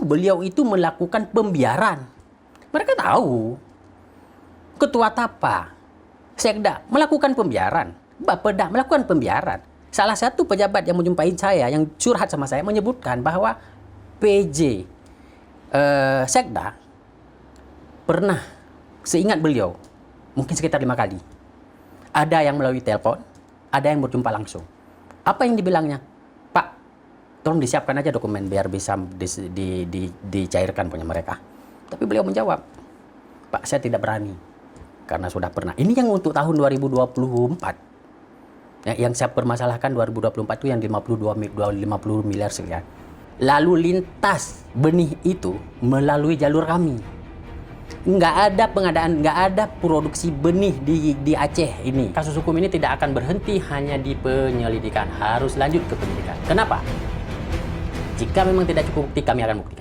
beliau itu melakukan pembiaran. Mereka tahu. Ketua Tapa, Sekda melakukan pembiaran. Bapeda melakukan pembiaran. Salah satu pejabat yang menjumpai saya, yang curhat sama saya, menyebutkan bahwa PJ Sekda pernah, seingat beliau, mungkin sekitar 5 kali. Ada yang melalui telepon, ada yang berjumpa langsung. Apa yang dibilangnya? Pak, tolong disiapkan aja dokumen biar bisa dicairkan punya mereka. Tapi beliau menjawab, Pak, saya tidak berani karena sudah pernah. Ini yang untuk tahun 2024. Yang saya permasalahkan 2024 itu yang 50 miliar sekian. Lalu lintas benih itu melalui jalur kami. Nggak ada pengadaan, nggak ada produksi benih di Aceh ini. Kasus hukum ini tidak akan berhenti hanya di penyelidikan, harus lanjut ke penyidikan. Kenapa? Jika memang tidak cukup bukti, kami akan buktikan.